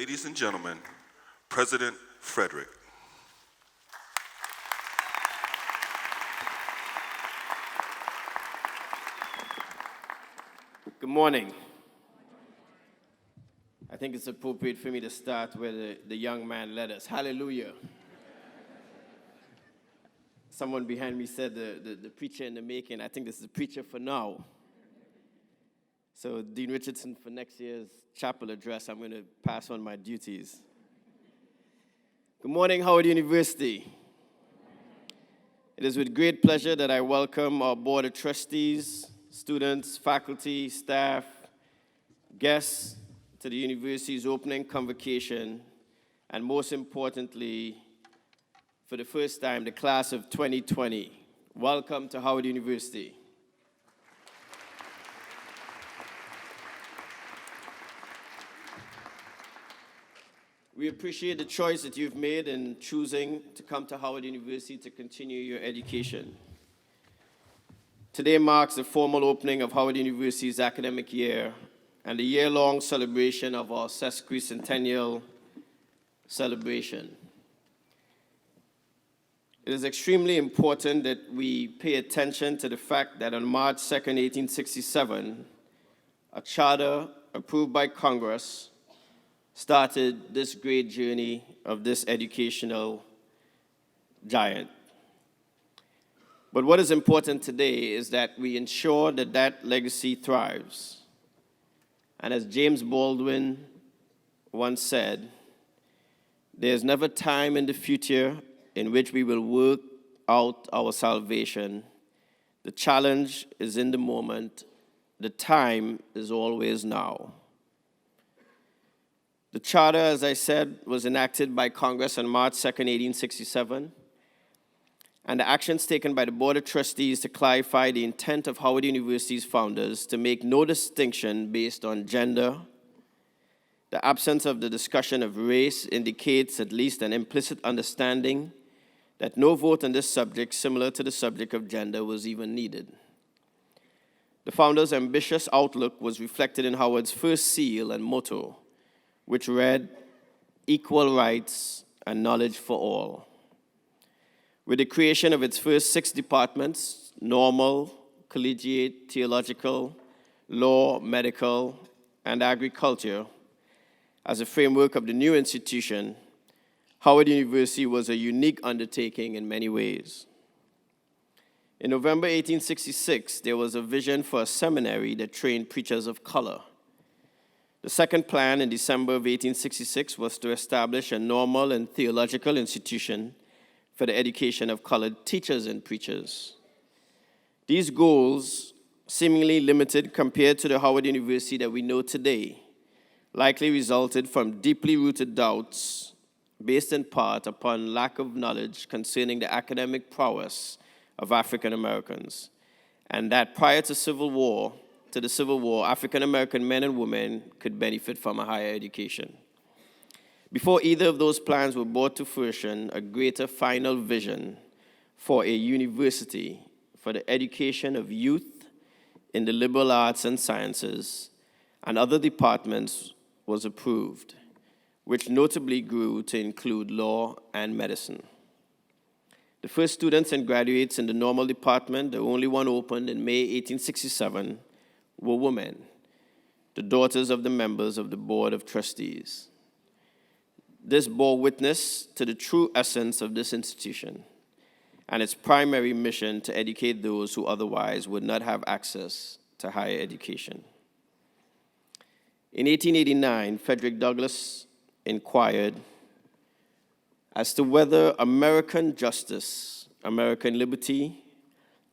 Ladies and gentlemen, President Frederick. Good morning. I think it's appropriate for me to start where the young man led us. Hallelujah. Someone behind me said the preacher in the making. I think this is the preacher for now. So Dean Richardson, for next year's chapel address, I'm going to pass on my duties. Good morning, Howard University. It is with great pleasure that I welcome our Board of Trustees, students, faculty, staff, guests to the university's opening convocation, and most importantly, for the first time, the class of 2020. Welcome to Howard University. We appreciate the choice that you've made in choosing to come to Howard University to continue your education. Today marks the formal opening of Howard University's academic year and the year-long celebration of our sesquicentennial celebration. It is extremely important that we pay attention to the fact that on March 2nd, 1867, a charter approved by Congress started this great journey of this educational giant. But what is important today is that we ensure that that legacy thrives. And as James Baldwin once said, there's never time in the future in which we will work out our salvation. The challenge is in the moment. The time is always now. The charter, as I said, was enacted by Congress on March 2nd, 1867, and the actions taken by the Board of Trustees to clarify the intent of Howard University's founders to make no distinction based on gender. The absence of the discussion of race indicates at least an implicit understanding that no vote on this subject, similar to the subject of gender, was even needed. The founders' ambitious outlook was reflected in Howard's first seal and motto, which read, "Equal rights and knowledge for all." With the creation of its first 6 departments, normal, collegiate, theological, law, medical, and agriculture, as a framework of the new institution, Howard University was a unique undertaking in many ways. In November 1866, there was a vision for a seminary that trained preachers of color. The second plan in December of 1866 was to establish a normal and theological institution for the education of colored teachers and preachers. These goals, seemingly limited compared to the Howard University that we know today, likely resulted from deeply rooted doubts based in part upon lack of knowledge concerning the academic prowess of African Americans, and that prior to the Civil War, African American men and women could benefit from a higher education. Before either of those plans were brought to fruition, a greater final vision for a university for the education of youth in the liberal arts and sciences and other departments was approved, which notably grew to include law and medicine. The first students and graduates in the normal department, the only one opened in May 1867, were women, the daughters of the members of the Board of Trustees. This bore witness to the true essence of this institution and its primary mission to educate those who otherwise would not have access to higher education. In 1889, Frederick Douglass inquired as to whether American justice, American liberty,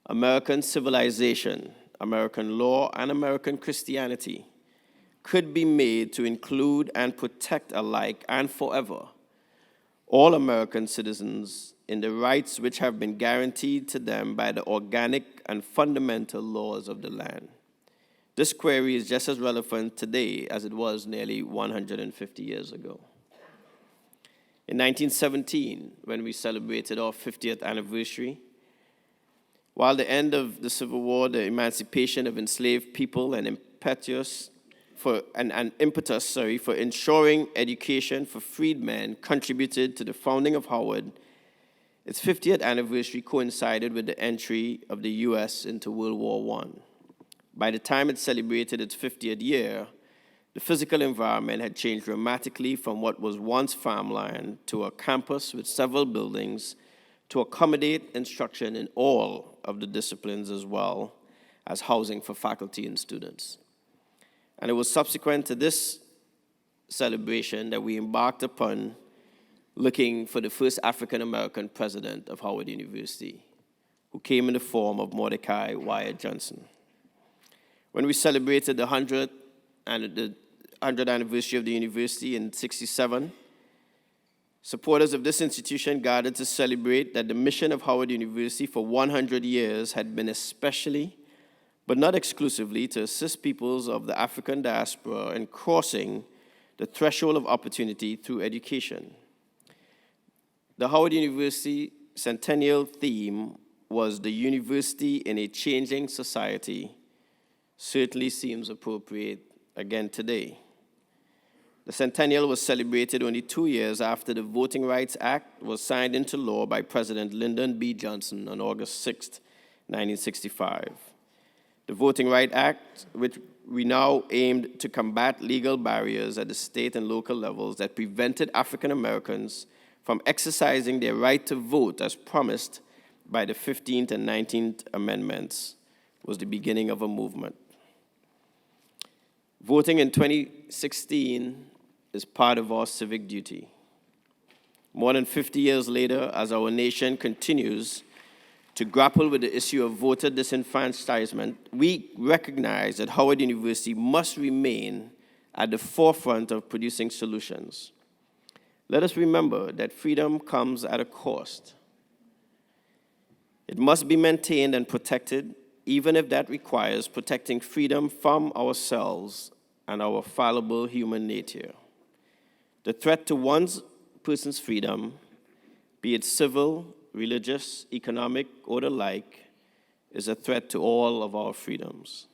American civilization, American law, and American Christianity could be made to include and protect alike and forever all American citizens in the rights which have been guaranteed to them by the organic and fundamental laws of the land. This query is just as relevant today as it was nearly 150 years ago. In 1917, when we celebrated our 50th anniversary, while the end of the Civil War, the emancipation of enslaved people, and impetuous an impetus for ensuring education for freedmen contributed to the founding of Howard, its 50th anniversary coincided with the entry of the U.S. into World War I. By the time it celebrated its 50th year, the physical environment had changed dramatically from what was once farmland to a campus with several buildings to accommodate instruction in all of the disciplines as well as housing for faculty and students. And it was subsequent to this celebration that we embarked upon looking for the first African-American president of Howard University, who came in the form of Mordecai Wyatt Johnson. When we celebrated the 100th anniversary of the university in '67, supporters of this institution gathered to celebrate that the mission of Howard University for 100 years had been especially, but not exclusively, to assist peoples of the African diaspora in crossing the threshold of opportunity through education. The Howard University centennial theme was "The University in a Changing Society," certainly seems appropriate again today. The centennial was celebrated only 2 years after the Voting Rights Act was signed into law by President Lyndon B. Johnson on August 6, 1965. The Voting Rights Act, which we now aimed to combat legal barriers at the state and local levels that prevented African Americans from exercising their right to vote as promised by the 15th and 19th Amendments, was the beginning of a movement. Voting in 2016 is part of our civic duty. More than 50 years later, as our nation continues to grapple with the issue of voter disenfranchisement, we recognize that Howard University must remain at the forefront of producing solutions. Let us remember that freedom comes at a cost. It must be maintained and protected, even if that requires protecting freedom from ourselves and our fallible human nature. The threat to one person's freedom, be it civil, religious, economic, or the like, is a threat to all of our freedoms.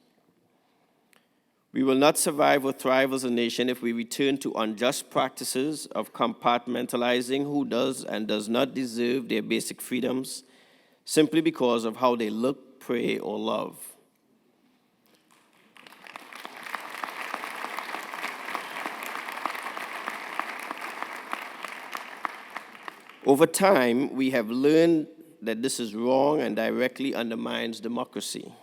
We will not survive or thrive as a nation if we return to unjust practices of compartmentalizing who does and does not deserve their basic freedoms simply because of how they look, pray, or love. Over time, we have learned that this is wrong and directly undermines democracy.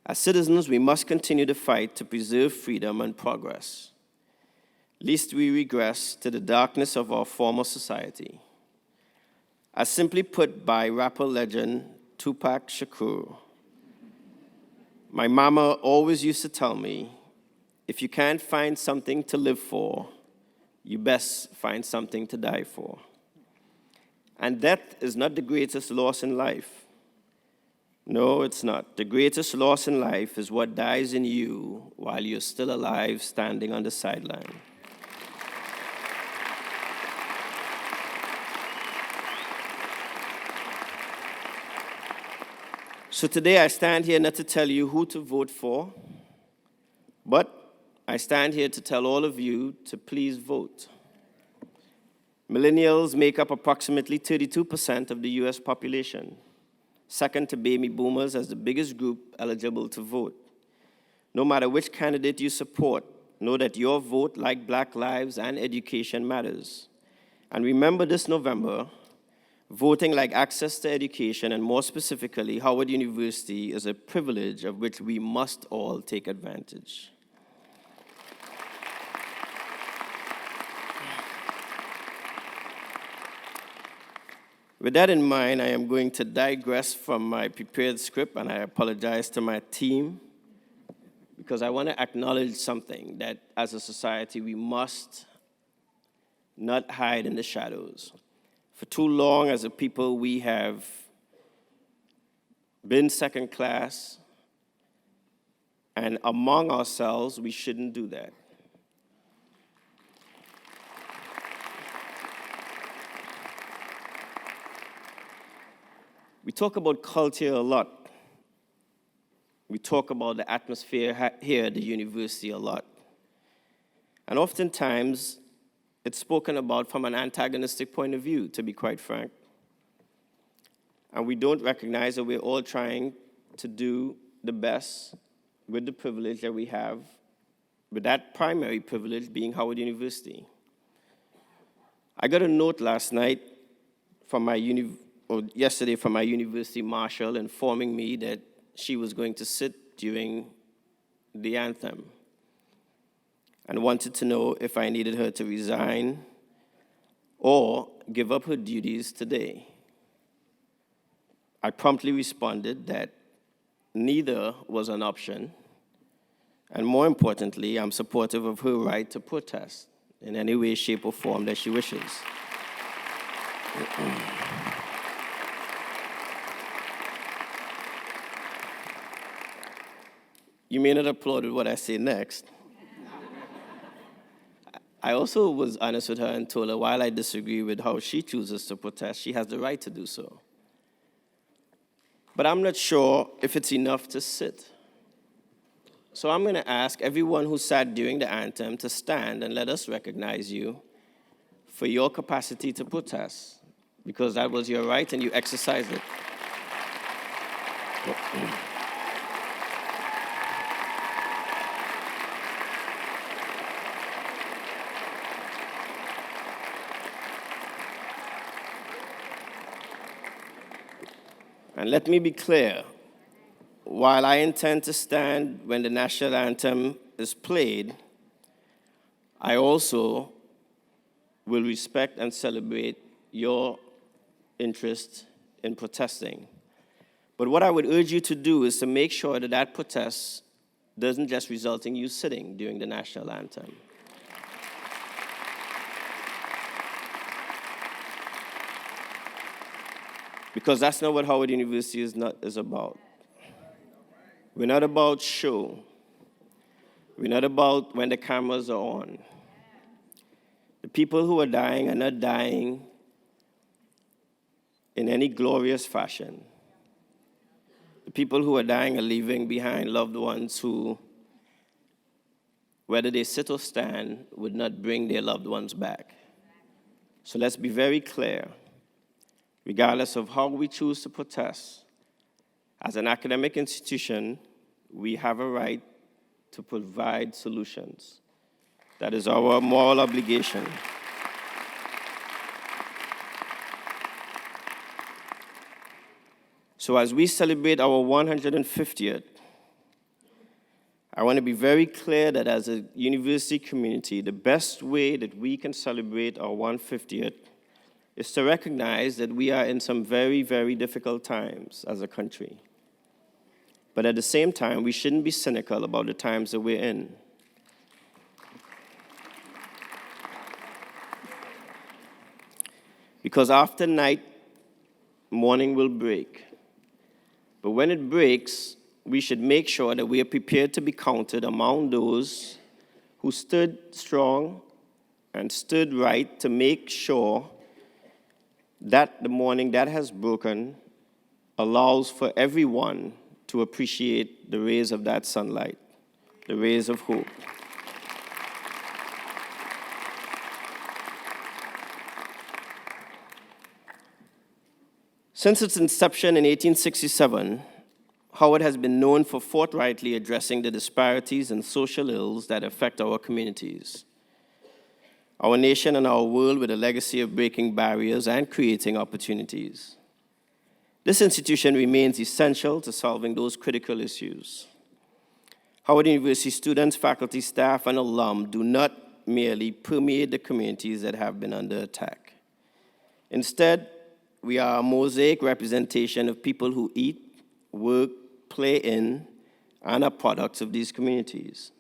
As citizens, we must continue to fight to preserve freedom and progress, lest we regress to the darkness of our former society. As simply put by rapper legend Tupac Shakur, my mama always used to tell me, if you can't find something to live for, you best find something to die for. And death is not the greatest loss in life. No, it's not. The greatest loss in life is what dies in you while you're still alive, standing on the sideline. So today I stand here not to tell you who to vote for, but I stand here to tell all of you to please vote. Millennials make up approximately 32% of the U.S. population, second to baby boomers as the biggest group eligible to vote. No matter which candidate you support, know that your vote, like Black lives and education, matters. And remember this November, voting like access to education, and more specifically, Howard University, is a privilege of which we must all take advantage. With that in mind, I am going to digress from my prepared script, and I apologize to my team, because I want to acknowledge something, that as a society, we must not hide in the shadows. For too long, as a people, we have been second class, and among ourselves, we shouldn't do that. We talk about culture a lot. We We talk about the atmosphere here at the university a lot. And oftentimes, it's spoken about from an antagonistic point of view, to be quite frank. And we don't recognize that we're all trying to do the best with the privilege that we have, with that primary privilege being Howard University. I got a note last night from yesterday from my university marshal informing me that she was going to sit during the anthem and wanted to know if I needed her to resign or give up her duties today. I promptly responded that neither was an option, and more importantly, I'm supportive of her right to protest in any way, shape, or form that she wishes. You may not applaud at what I say next. I also was honest with her and told her while I disagree with how she chooses to protest, she has the right to do so. But I'm not sure if it's enough to sit. So I'm going to ask everyone who sat during the anthem to stand and let us recognize you for your capacity to protest, because that was your right and you exercised it. And let me be clear, while I intend to stand when the national anthem is played, I also will respect and celebrate your interest in protesting. But what I would urge you to do is to make sure that that protest doesn't just result in you sitting during the national anthem. Because that's not what Howard University is about. We're not about show. We're not about when the cameras are on. The people who are dying are not dying in any glorious fashion. The people who are dying are leaving behind loved ones who, whether they sit or stand, would not bring their loved ones back. So let's be very clear. Regardless of how we choose to protest, as an academic institution, we have a right to provide solutions. That is our moral obligation. So as we celebrate our 150th, I want to be very clear that as a university community, the best way that we can celebrate our 150th is to recognize that we are in some very, very difficult times as a country. But at the same time, we shouldn't be cynical about the times that we're in. Because after night, morning will break. But when it breaks, we should make sure that we are prepared to be counted among those who stood strong and stood right to make sure that the morning that has broken allows for everyone to appreciate the rays of that sunlight, the rays of hope. Since its inception in 1867, Howard has been known for forthrightly addressing the disparities and social ills that affect our communities. Our nation and our world with a legacy of breaking barriers and creating opportunities. This institution remains essential to solving those critical issues. Howard University students, faculty, staff, and alum do not merely permeate the communities that have been under attack. Instead, we are a mosaic representation of people who eat, work, play in, and are products of these communities.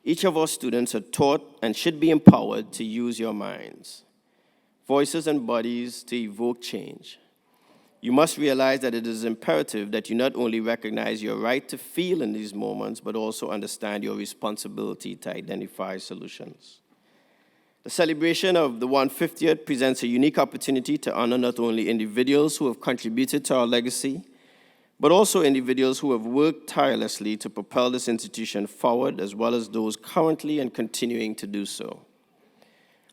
Each of our students are taught and should be empowered to use your minds, voices, and bodies to evoke change. You must realize that it is imperative that you not only recognize your right to feel in these moments, but also understand your responsibility to identify solutions. The celebration of the 150th presents a unique opportunity to honor not only individuals who have contributed to our legacy, but also individuals who have worked tirelessly to propel this institution forward, as well as those currently and continuing to do so.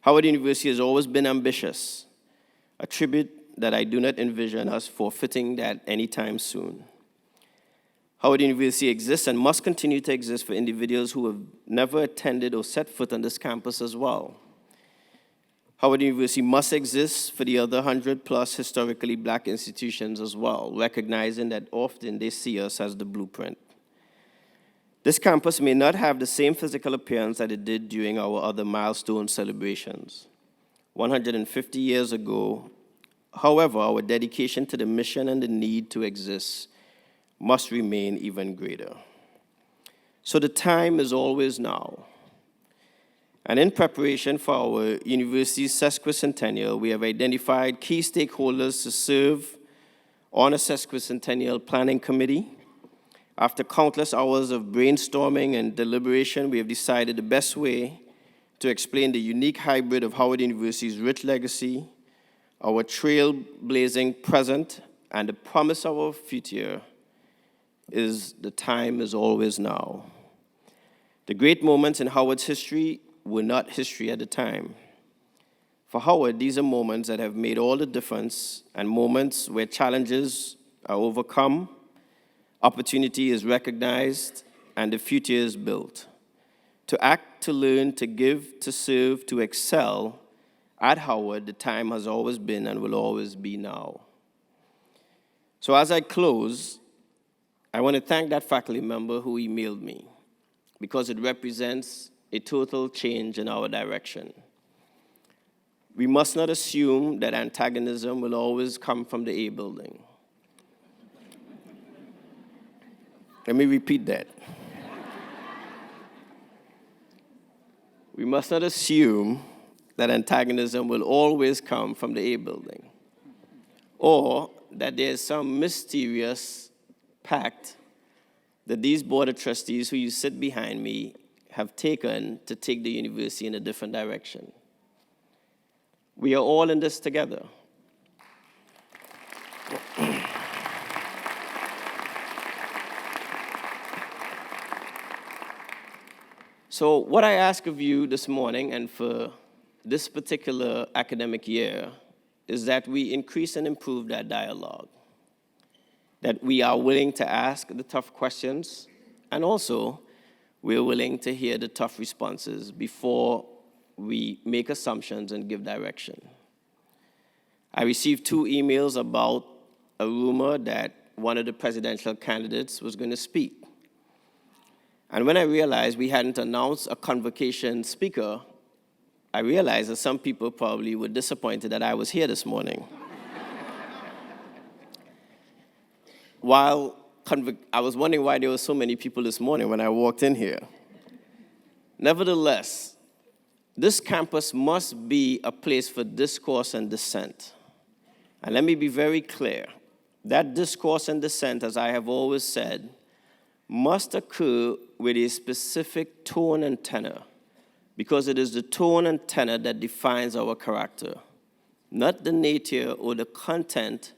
Howard University has always been ambitious, a tribute that I do not envision us forfeiting that anytime soon. Howard University exists and must continue to exist for individuals who have never attended or set foot on this campus as well. Howard University must exist for the other 100+ historically Black institutions as well, recognizing that often they see us as the blueprint. This campus may not have the same physical appearance that it did during our other milestone celebrations 150 years ago. However, our dedication to the mission and the need to exist must remain even greater. So the time is always now. And in preparation for our university's sesquicentennial, we have identified key stakeholders to serve on a sesquicentennial planning committee. After countless hours of brainstorming and deliberation, we have decided the best way to explain the unique hybrid of Howard University's rich legacy, our trailblazing present, and the promise of our future is the time is always now. The great moments in Howard's history were not history at the time. For Howard, these are moments that have made all the difference, and moments where challenges are overcome, opportunity is recognized, and the future is built. To act, to learn, to give, to serve, to excel, at Howard, the time has always been and will always be now. So as I close, I want to thank that faculty member who emailed me, because it represents a total change in our direction. We must not assume that antagonism will always come from the A building. Let me repeat that. We must not assume that antagonism will always come from the A building, or that there's some mysterious pact that these board of trustees who you sit behind me have taken to take the university in a different direction. We are all in this together. So what I ask of you this morning and for this particular academic year is that we increase and improve that dialogue, that we are willing to ask the tough questions, and also we're willing to hear the tough responses before we make assumptions and give direction. I received 2 emails about a rumor that one of the presidential candidates was going to speak. And when I realized we hadn't announced a convocation speaker, I realized that some people probably were disappointed that I was here this morning. I was wondering why there were so many people this morning when I walked in here. Nevertheless, this campus must be a place for discourse and dissent. And let me be very clear. That discourse and dissent, as I have always said, must occur with a specific tone and tenor, because it is the tone and tenor that defines our character, not the nature or the content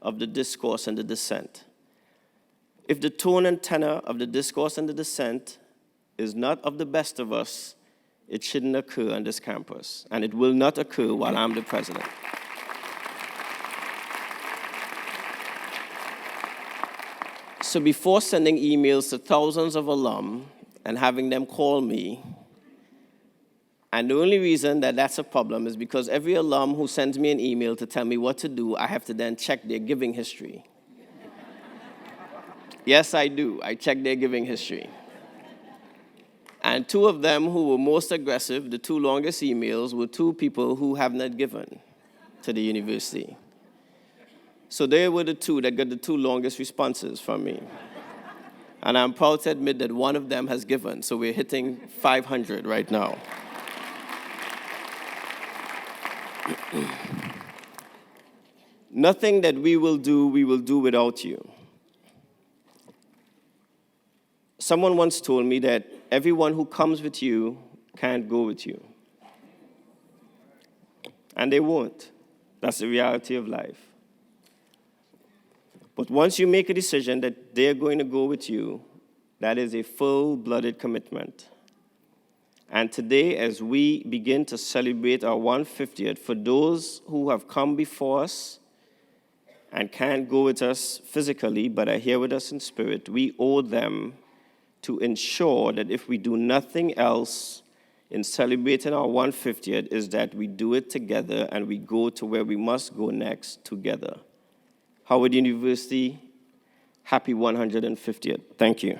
of the discourse and the dissent. If the tone and tenor of the discourse and the dissent is not of the best of us, it shouldn't occur on this campus, and it will not occur while I'm the president. So before sending emails to thousands of alum and having them call me, and the only reason that that's a problem is because every alum who sends me an email to tell me what to do, I have to then check their giving history. Yes, I do. I check their giving history. And 2 of them who were most aggressive, the 2 longest emails, were 2 people who have not given to the university. So they were the 2 that got the 2 longest responses from me. And I'm proud to admit that one of them has given, so we're hitting 500 right now. Nothing that we will do without you. Someone once told me that everyone who comes with you can't go with you. And they won't. That's the reality of life. But once you make a decision that they're going to go with you, that is a full-blooded commitment. And today, as we begin to celebrate our 150th, for those who have come before us and can't go with us physically, but are here with us in spirit, we owe them to ensure that if we do nothing else in celebrating our 150th, is that we do it together and we go to where we must go next together. Howard University, happy 150th. Thank you.